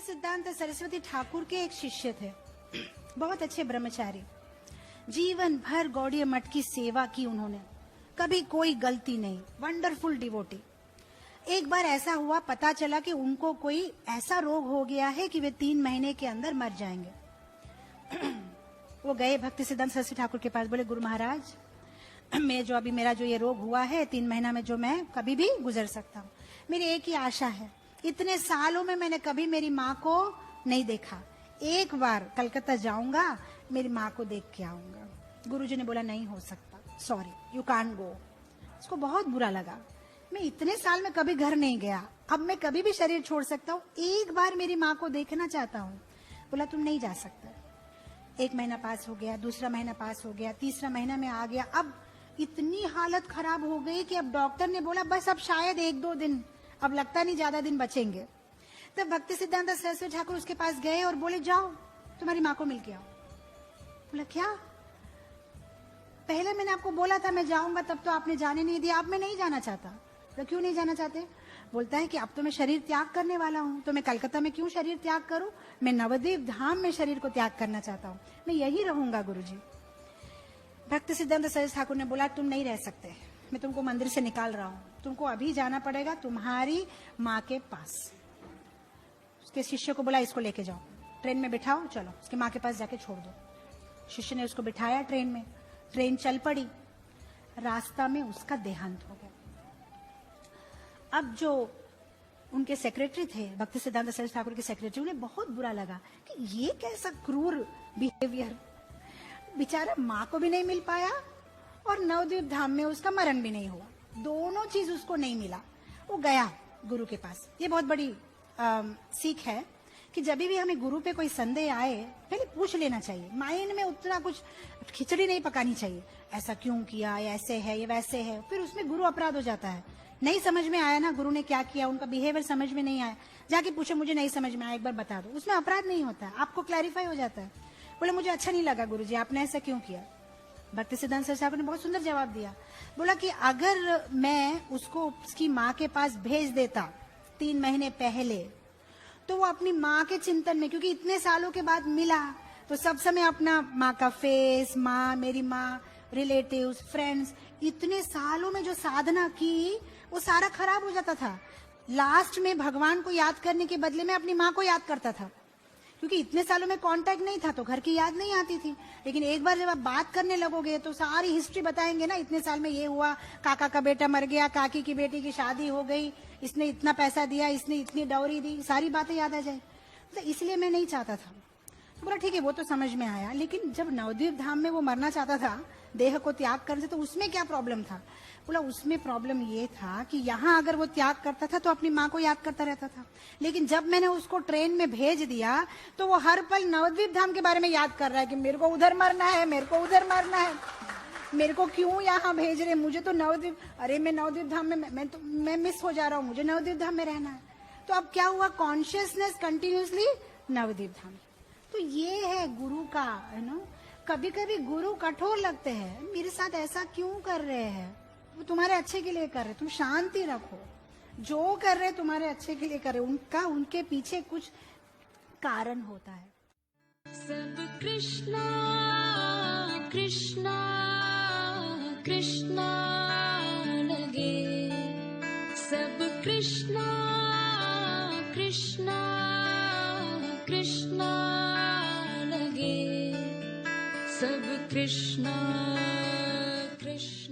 भक्ति सिद्धांत सरस्वती ठाकुर के एक शिष्य थे, बहुत अच्छे ब्रह्मचारी। जीवन भर गौड़ीय मठ की सेवा की उन्होंने, कभी कोई गलती नहीं, वंडरफुल डिवोटी। एक बार ऐसा हुआ, पता चला कि उनको कोई ऐसा रोग हो गया है कि वे 3 महीने के अंदर मर जाएंगे। वो गए भक्ति सिद्धांत सरस्वती ठाकुर के पास, बोले गुरु महाराज मेरा जो ये रोग हुआ है, 3 महीना में जो मैं कभी भी गुजर सकता हूँ। मेरी एक ही आशा है, इतने सालों में मैंने कभी मेरी माँ को नहीं देखा, एक बार कलकत्ता जाऊंगा, मेरी माँ को देख के आऊंगा। गुरुजी ने बोला नहीं हो सकता, सॉरी यू कांट गो। उसको बहुत बुरा लगा, मैं इतने साल में कभी घर नहीं गया, अब मैं कभी भी शरीर छोड़ सकता हूँ, एक बार मेरी माँ को देखना चाहता हूँ। बोला तुम नहीं जा सकता। 1 महीना पास हो गया, दूसरा महीना पास हो गया, तीसरा महीना में आ गया। अब इतनी हालत खराब हो गई कि अब डॉक्टर ने बोला बस अब शायद 1-2 दिन, अब लगता नहीं ज्यादा दिन बचेंगे। तब भक्ति सिद्धांत सरस्वती ठाकुर उसके पास गए और बोले जाओ तुम्हारी माँ को मिल के आओ। बोला क्या? पहले मैंने आपको बोला था मैं जाऊंगा, तब तो आपने जाने नहीं दिया, अब मैं नहीं जाना चाहता। तो क्यों नहीं जाना चाहते? बोलता है कि अब तो मैं शरीर त्याग करने वाला हूँ, तो मैं कलकत्ता में क्यों शरीर त्याग करूं? मैं नवद्वीप धाम में शरीर को त्याग करना चाहता हूँ, मैं यही रहूंगा गुरुजी। भक्ति सिद्धांत सरस्वती ठाकुर ने बोला तुम नहीं रह सकते, मैं तुमको मंदिर से निकाल रहा हूँ, तुमको अभी जाना पड़ेगा तुम्हारी माँ के पास। उसके शिष्य को बोला इसको लेके जाओ, ट्रेन में बिठाओ, चलो उसकी माँ के पास जाके छोड़ दो। शिष्य ने उसको बिठाया ट्रेन में, ट्रेन चल पड़ी, रास्ता में उसका देहांत हो गया। अब जो उनके सेक्रेटरी थे, भक्ति सिद्धांत सरस्वती ठाकुर के सेक्रेटरी, उन्हें बहुत बुरा लगा कि ये कैसा क्रूर बिहेवियर, बेचारा माँ को भी नहीं मिल पाया और नवद्वीप धाम में उसका मरण भी नहीं हुआ, दोनों चीज उसको नहीं मिला। वो गया गुरु के पास। ये बहुत बड़ी सीख है कि जब भी हमें गुरु पे कोई संदेह आए, पहले पूछ लेना चाहिए, माइंड में उतना कुछ खिचड़ी नहीं पकानी चाहिए, ऐसा क्यों किया, ऐसे है ये वैसे है, फिर उसमें गुरु अपराध हो जाता है। नहीं समझ में आया ना गुरु ने क्या किया, उनका बिहेवियर समझ में नहीं आया, जाके पूछे मुझे नहीं समझ में आया, एक बार बता दो, उसमें अपराध नहीं होता है, आपको क्लैरिफाई हो जाता है। बोले मुझे अच्छा नहीं लगा गुरुजी, आपने ऐसा क्यों किया? भक्ति सिद्धांत सरस्वती ठाकुर ने बहुत सुंदर जवाब दिया। बोला कि अगर मैं उसको उसकी माँ के पास भेज देता 3 महीने पहले, तो वो अपनी माँ के चिंतन में, क्योंकि इतने सालों के बाद मिला, तो सब समय अपना माँ का फेस, माँ, मेरी माँ, रिलेटिव्स, फ्रेंड्स, इतने सालों में जो साधना की वो सारा खराब हो जाता था। लास्ट में भगवान को याद करने के बदले में अपनी माँ को याद करता था, क्योंकि इतने सालों में कांटेक्ट नहीं था तो घर की याद नहीं आती थी। लेकिन एक बार जब आप बात करने लगोगे तो सारी हिस्ट्री बताएंगे ना, इतने साल में ये हुआ, काका का बेटा मर गया, काकी की बेटी की शादी हो गई, इसने इतना पैसा दिया, इसने इतनी डौरी दी, सारी बातें याद आ जाए। तो इसलिए मैं नहीं चाहता था। बोला ठीक है, वो तो समझ में आया, लेकिन जब नवद्वीप धाम में वो मरना चाहता था देह को त्याग करने से, तो उसमें क्या प्रॉब्लम था? बोला उसमें प्रॉब्लम ये था कि यहाँ अगर वो त्याग करता था तो अपनी माँ को याद करता रहता था, लेकिन जब मैंने उसको ट्रेन में भेज दिया तो वो हर पल नवद्वीप धाम के बारे में याद कर रहा है कि मेरे को उधर मरना है, मेरे को उधर मरना है, मेरे को क्यों यहाँ भेज रहे, मुझे तो नवद्वीप, अरे मैं नवद्वीप धाम में, मैं मिस हो जा रहा हूँ, मुझे नवद्वीप धाम में रहना है। तो अब क्या हुआ, कॉन्शियसनेस कंटिन्यूसली नवद्वीप धाम। तो ये है गुरु का, है ना। कभी कभी गुरु कठोर लगते हैं, मेरे साथ ऐसा क्यों कर रहे हैं, वो तुम्हारे अच्छे के लिए कर रहे, तुम शांति रखो, जो कर रहे तुम्हारे अच्छे के लिए कर रहे, उनके पीछे कुछ कारण होता है। सब कृष्णा कृष्णा कृष्णा लगे, सब कृष्णा कृष्णा कृष्णा लगे, सब कृष्णा कृष्णा।